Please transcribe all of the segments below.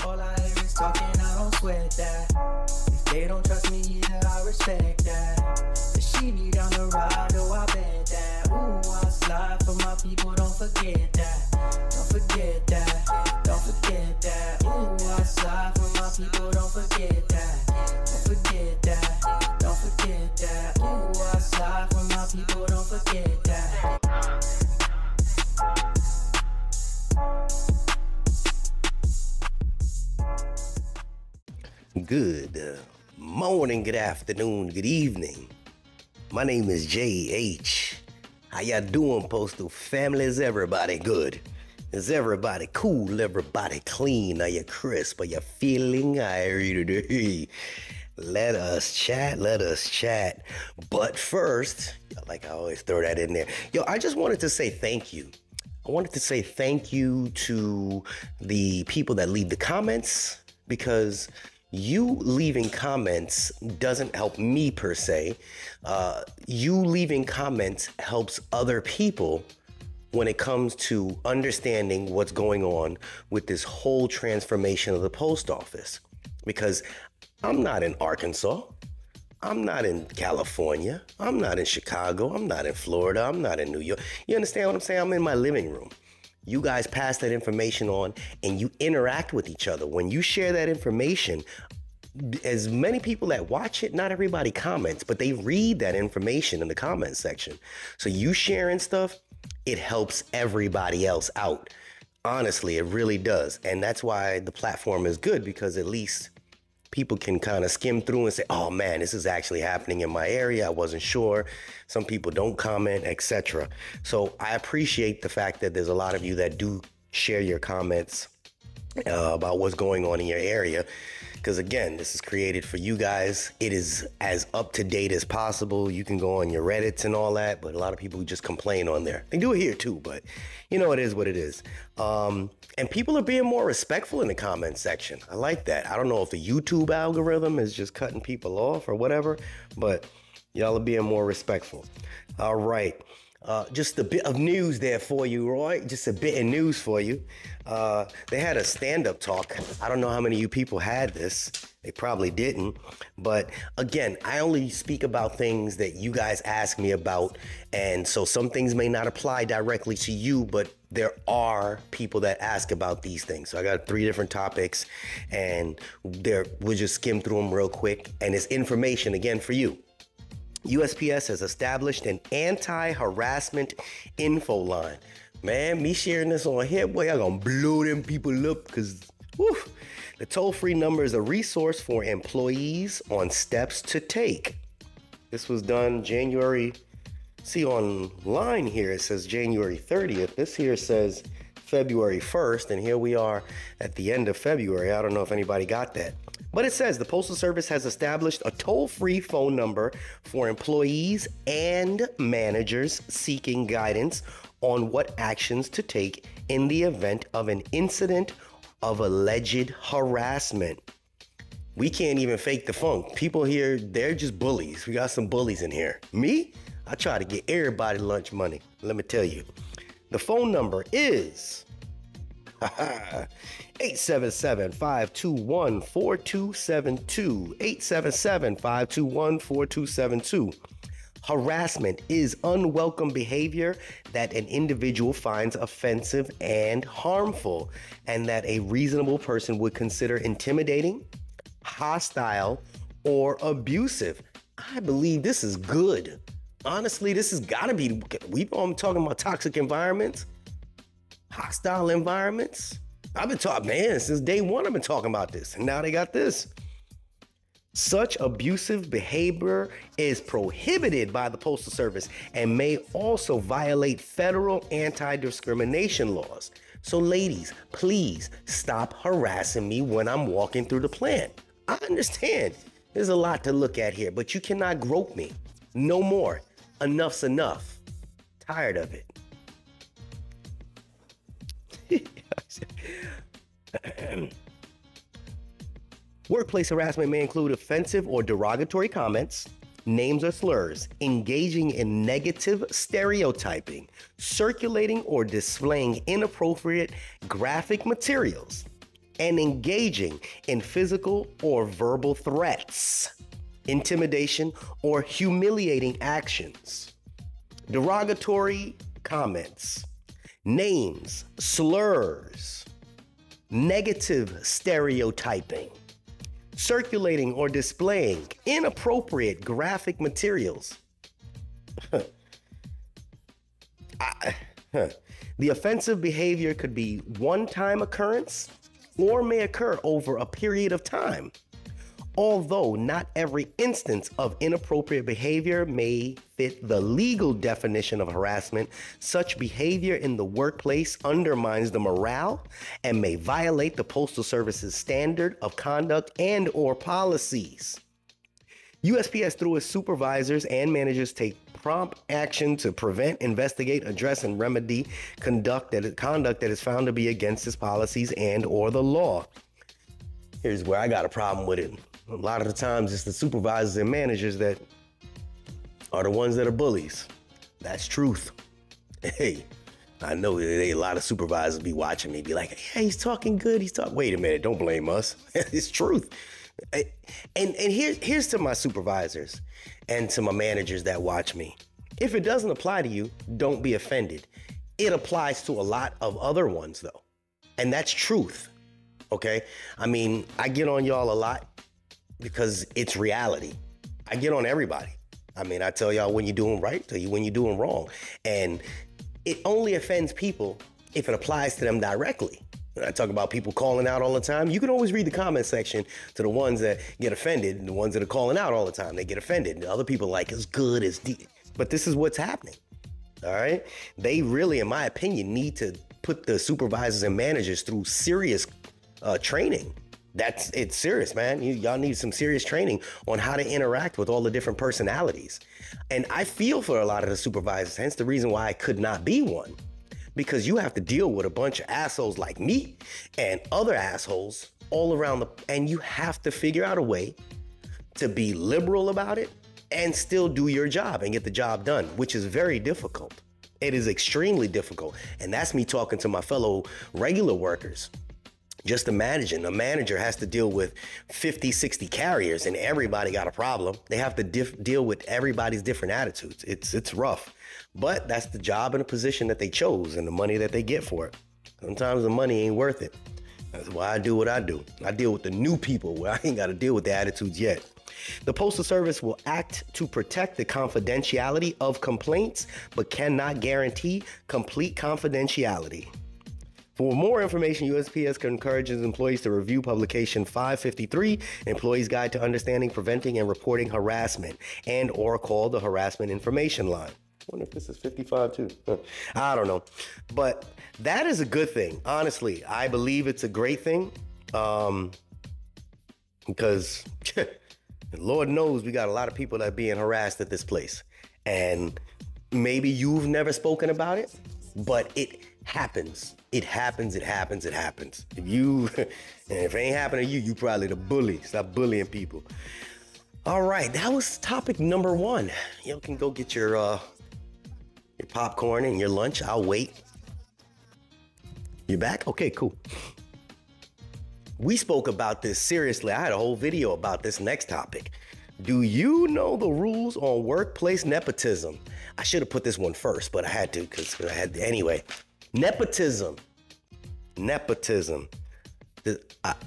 All I hear is talking, I don't sweat that. If they don't trust me either, I respect that. The she be down the ride, oh I bet that. Ooh, I slide for my people, don't forget that. Don't forget that, don't forget that. Ooh, I slide for my people, don't forget that. Don't forget that, don't forget that. Ooh, I slide for my people, don't forget that. Good morning, good afternoon, good evening. My name is JH. How y'all doing, Postal family? Is everybody good? Is everybody cool? Everybody clean? Are you crisp? Are you feeling irie today? Let us chat, let us chat. But first, like I always throw that in there. Yo, I just wanted to say thank you. I wanted to say thank you to the people that leave the comments, because you leaving comments doesn't help me per se. You leaving comments helps other people when it comes to understanding what's going on with this whole transformation of the post office. Because I'm not in Arkansas. I'm not in California. I'm not in Chicago. I'm not in Florida. I'm not in New York. You understand what I'm saying? I'm in my living room. You guys pass that information on and you interact with each other. When you share that information, as many people that watch it, not everybody comments, but they read that information in the comment section. So you sharing stuff, it helps everybody else out. Honestly, it really does. And that's why the platform is good, because at least people can kind of skim through and say, oh man, this is actually happening in my area. I wasn't sure. Some people don't comment, etc. So I appreciate the fact that there's a lot of you that do share your comments about what's going on in your area. Because again, this is created for you guys. It is as up to date as possible. You can go on your Reddits and all that, but a lot of people just complain on there. They do it here too, but you know, it is what it is. And people are being more respectful in the comment section. I like that. I don't know if the YouTube algorithm is just cutting people off or whatever, but y'all are being more respectful. All right. Just a bit of news there for you, Roy. Just a bit of news for you. They had a stand-up talk. I don't know how many of you people had this. They probably didn't. But again, I only speak about things that you guys ask me about. And so some things may not apply directly to you, but there are people that ask about these things. So I got 3 different topics, and we'll just skim through them real quick. And it's information, again, for you. USPS has established an anti-harassment info line. Man, me sharing this on here, boy, I'm gonna blow them people up, because the toll-free number is a resource for employees on steps to take. This was done January, see online here, it says January 30th. This here says February 1st, and here we are at the end of February. I don't know if anybody got that. But it says the Postal Service has established a toll-free phone number for employees and managers seeking guidance on what actions to take in the event of an incident of alleged harassment. We can't even fake the funk. People here, they're just bullies. We got some bullies in here. Me? I try to get everybody lunch money. Let me tell you. The phone number is 877-521-4272. 877-521-4272. Harassment is unwelcome behavior that an individual finds offensive and harmful, and that a reasonable person would consider intimidating, hostile, or abusive. I believe this is good. Honestly, this has got to be, I'm talking about toxic environments, hostile environments. I've been talking, man, since day one, I've been talking about this, and now they got this. Such abusive behavior is prohibited by the Postal Service and may also violate federal anti-discrimination laws. So ladies, please stop harassing me when I'm walking through the plant. I understand there's a lot to look at here, but you cannot grope me. No more. Enough's enough. Tired of it. Workplace harassment may include offensive or derogatory comments, names or slurs, engaging in negative stereotyping, circulating or displaying inappropriate graphic materials, and engaging in physical or verbal threats, intimidation, or humiliating actions, derogatory comments, names, slurs, negative stereotyping, circulating or displaying inappropriate graphic materials. The offensive behavior could be one-time occurrence or may occur over a period of time. Although not every instance of inappropriate behavior may fit the legal definition of harassment, such behavior in the workplace undermines the morale and may violate the Postal Service's standard of conduct and or policies. USPS, through its supervisors and managers, take prompt action to prevent, investigate, address, and remedy conduct that is found to be against its policies and or the law. Here's where I got a problem with it. A lot of the times it's the supervisors and managers that are the ones that are bullies. That's truth. Hey, I know a lot of supervisors be watching me, be like, hey, he's talking good. Wait a minute, don't blame us. It's truth. And here's to my supervisors and to my managers that watch me. If it doesn't apply to you, don't be offended. It applies to a lot of other ones though. And that's truth. Okay. I mean, I get on y'all a lot because it's reality. I get on everybody. I mean, I tell y'all when you're doing right, tell you when you're doing wrong. And it only offends people if it applies to them directly. When I talk about people calling out all the time, you can always read the comment section to the ones that get offended and the ones that are calling out all the time. They get offended. And other people like as good as deep. But this is what's happening. All right. They really, in my opinion, need to put the supervisors and managers through serious training. It's serious, man. Y'all need some serious training on how to interact with all the different personalities. And I feel for a lot of the supervisors, hence the reason why I could not be one. Because you have to deal with a bunch of assholes like me and other assholes all around and you have to figure out a way to be liberal about it and still do your job and get the job done, which is very difficult. It is extremely difficult. And that's me talking to my fellow regular workers. Just imagine a manager has to deal with 50, 60 carriers and everybody got a problem. They have to deal with everybody's different attitudes. It's rough. But that's the job and the position that they chose and the money that they get for it. Sometimes the money ain't worth it. That's why I do what I do. I deal with the new people where I ain't got to deal with the attitudes yet. The Postal Service will act to protect the confidentiality of complaints, but cannot guarantee complete confidentiality. For more information, USPS encourages employees to review publication 553, Employee's Guide to Understanding, Preventing, and Reporting Harassment, and or call the Harassment Information Line. I wonder if this is 55 too. I don't know. But that is a good thing. Honestly, I believe it's a great thing. Because Lord knows we got a lot of people that are being harassed at this place. And maybe you've never spoken about it, but it happens. It happens. If it ain't happening to you, you probably the bully. Stop bullying people. All right, that was topic number 1. You can go get your popcorn and your lunch. I'll wait. You back? Okay, cool. We spoke about this seriously. I had a whole video about this next topic. Do you know the rules on workplace nepotism? I should have put this one first, but I had to because I had to anyway. Nepotism.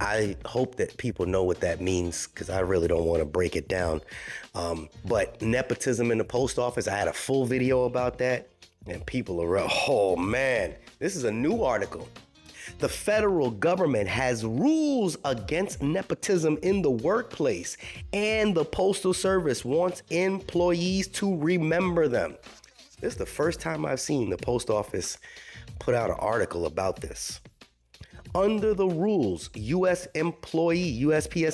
I hope that people know what that means because I really don't want to break it down. But nepotism in the post office, I had a full video about that and people are, oh man, this is a new article. The federal government has rules against nepotism in the workplace and the Postal Service wants employees to remember them. This is the first time I've seen the post office put out an article about this. Under the rules, USPS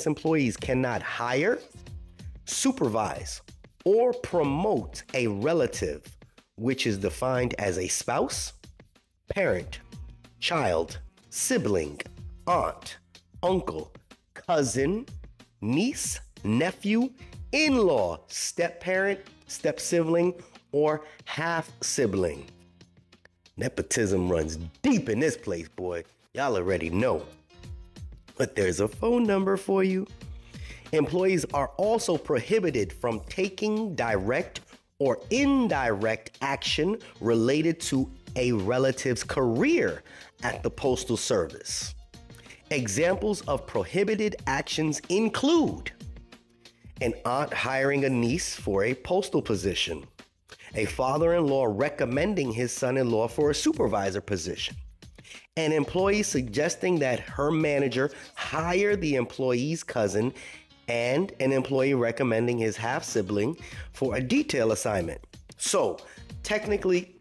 employees cannot hire, supervise, or promote a relative, which is defined as a spouse, parent, child, sibling, aunt, uncle, cousin, niece, nephew, in-law, step-parent, step-sibling, or half-sibling. Nepotism runs deep in this place, boy. Y'all already know. but there's a phone number for you. Employees are also prohibited from taking direct or indirect action related to a relative's career at the Postal Service. Examples of prohibited actions include an aunt hiring a niece for a postal position, a father-in-law recommending his son-in-law for a supervisor position, an employee suggesting that her manager hire the employee's cousin, and an employee recommending his half-sibling for a detail assignment. So, technically,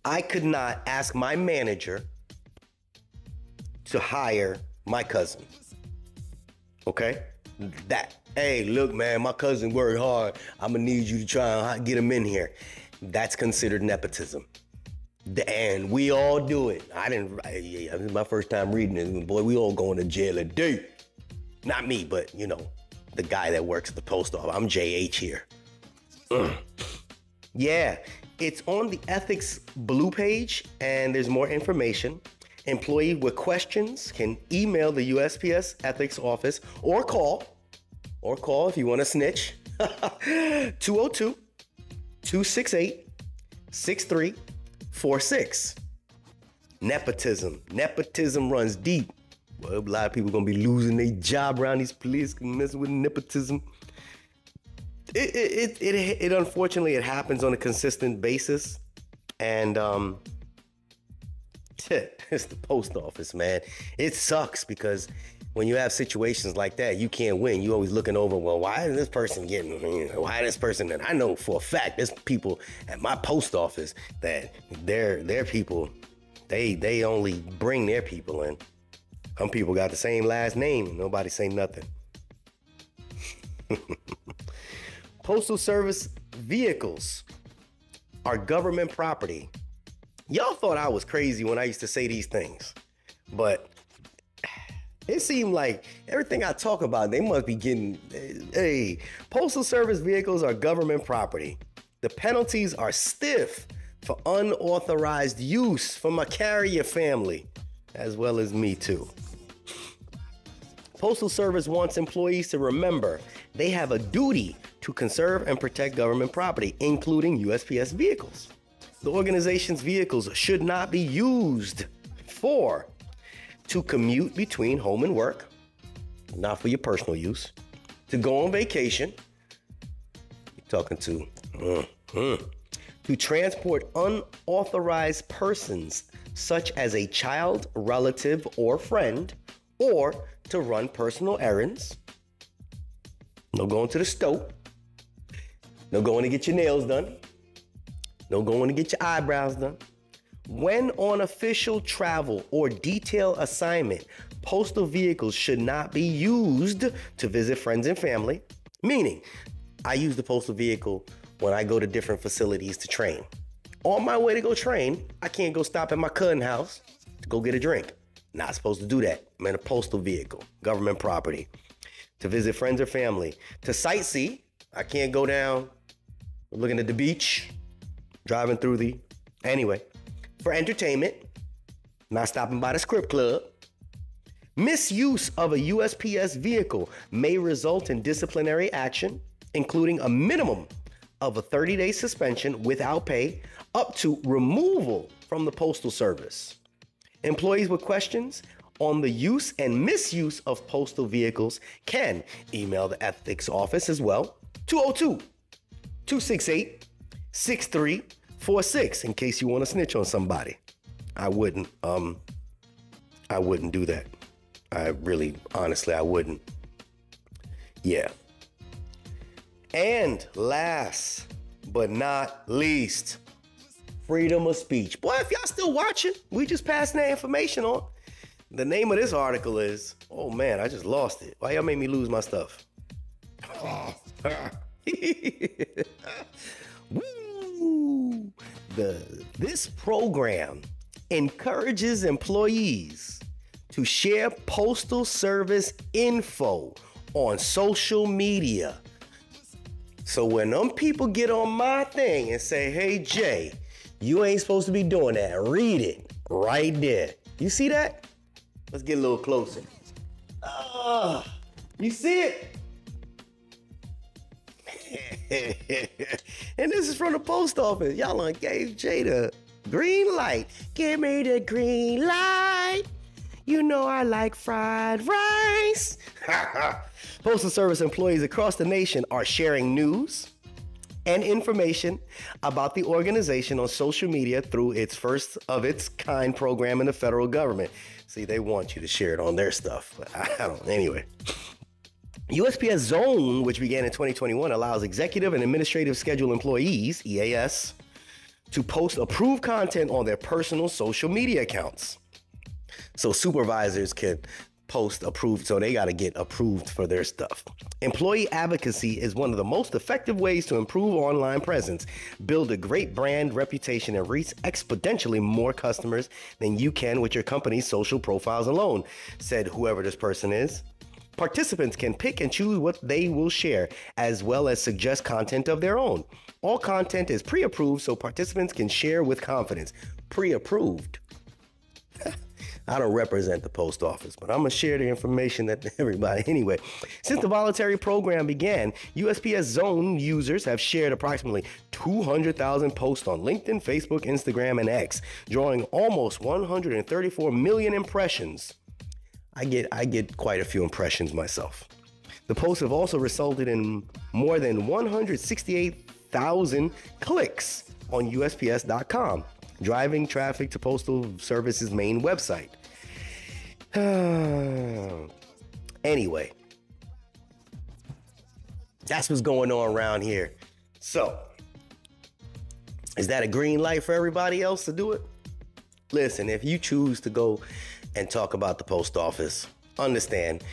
I could not ask my manager to hire my cousin. Okay? Hey, look, man, my cousin worked hard. I'm gonna need you to try and get him in here. That's considered nepotism. And we all do it. This is my first time reading it. Boy, we all going to jail a day. Not me, but, you know, the guy that works at the post office. I'm JH here. Yeah, it's on the ethics blue page, and there's more information. Employee with questions can email the USPS ethics office or call if you want to snitch, 202-268-6346. Nepotism runs deep. Well, a lot of people are going to be losing their job around these police messing with nepotism. It unfortunately, it happens on a consistent basis. And it's the post office, man. It sucks because when you have situations like that, you can't win. You're always looking over, well, why is this person getting, why this person? And I know for a fact there's people at my post office that their people, they only bring their people in. Some people got the same last name and nobody say nothing. Postal Service vehicles are government property. Y'all thought I was crazy when I used to say these things, but it seemed like everything I talk about, they must be getting, hey, Postal Service vehicles are government property. The penalties are stiff for unauthorized use from a carrier family, as well as me too. Postal Service wants employees to remember they have a duty to conserve and protect government property, including USPS vehicles. The organization's vehicles should not be used to commute between home and work, not for your personal use, to go on vacation, to transport unauthorized persons, such as a child, relative, or friend, or to run personal errands. No going to the store. No going to get your nails done. No going to get your eyebrows done. When on official travel or detail assignment, postal vehicles should not be used to visit friends and family. Meaning, I use the postal vehicle when I go to different facilities to train. On my way to go train, I can't go stop at my cousin's house to go get a drink. Not supposed to do that. I'm in a postal vehicle, government property. To visit friends or family. To sightsee, I can't go down looking at the beach, driving through anyway. For entertainment, not stopping by the script club. Misuse of a USPS vehicle may result in disciplinary action, including a minimum of a 30-day suspension without pay, up to removal from the Postal Service. Employees with questions on the use and misuse of postal vehicles can email the ethics office as well, 202-268-6346, in case you want to snitch on somebody. I wouldn't do that. Honestly, I wouldn't. Yeah. And last but not least, freedom of speech. Boy, if y'all still watching, we just passing that information on. The name of this article is, oh man, I just lost it. Why y'all made me lose my stuff? Woo! This program encourages employees to share Postal Service info on social media. So when them people get on my thing and say, hey, Jay, you ain't supposed to be doing that. Read it right there. You see that? Let's get a little closer. You see it? And this is from the post office. Y'all done gave Jay the green light. Give me the green light. You know I like fried rice. Postal Service employees across the nation are sharing news and information about the organization on social media through its first of its kind program in the federal government. See, they want you to share it on their stuff, but I don't. Anyway. USPS Zone, which began in 2021, allows executive and administrative schedule employees, EAS, to post approved content on their personal social media accounts. So supervisors can post approved, so they got to get approved for their stuff. Employee advocacy is one of the most effective ways to improve online presence, build a great brand reputation, and reach exponentially more customers than you can with your company's social profiles alone, said whoever this person is. Participants can pick and choose what they will share, as well as suggest content of their own. All content is pre-approved, so participants can share with confidence. Pre-approved. I don't represent the post office, but I'm going to share the information that everybody anyway. Since the voluntary program began, USPS Zone users have shared approximately 200,000 posts on LinkedIn, Facebook, Instagram, and X, drawing almost 134 million impressions. I get quite a few impressions myself. The posts have also resulted in more than 168,000 clicks on USPS.com, driving traffic to Postal Service's main website. Anyway, that's what's going on around here. So, is that a green light for everybody else to do it? Listen, if you choose to go and talk about the post office, understand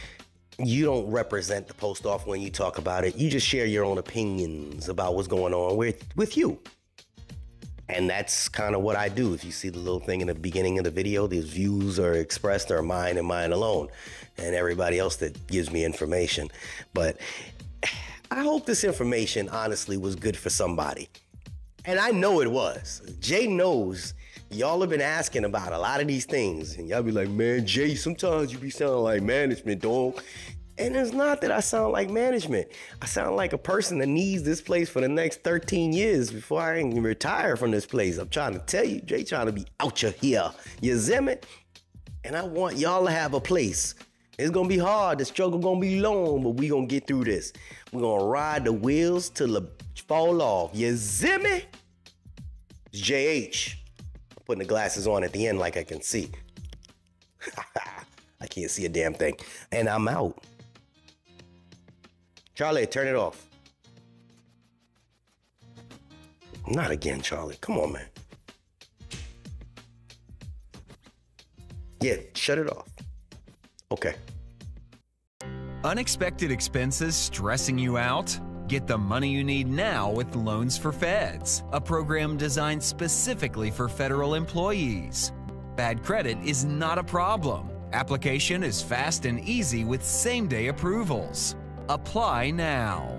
you don't represent the post office when you talk about it. You just share your own opinions about what's going on with you. And that's kind of what I do. If you see the little thing in the beginning of the video, these views are expressed are mine and mine alone, and everybody else that gives me information. But I hope this information honestly was good for somebody. And I know it was. Jay knows y'all have been asking about a lot of these things, and y'all be like, man, Jay, sometimes you be sounding like management, dog. And it's not that I sound like management. I sound like a person that needs this place for the next 13 years before I can retire from this place. I'm trying to tell you, Jay trying to be out here. You see me? And I want y'all to have a place. It's going to be hard. The struggle going to be long, but we going to get through this. We're going to ride the wheels till they fall off. You see me? It's JH. I'm putting the glasses on at the end like I can see. I can't see a damn thing. And I'm out. Charlie, turn it off. Not again, Charlie. Come on, man. Yeah, shut it off. Okay. Unexpected expenses stressing you out? Get the money you need now with Loans for Feds, a program designed specifically for federal employees. Bad credit is not a problem. Application is fast and easy with same-day approvals. Apply now.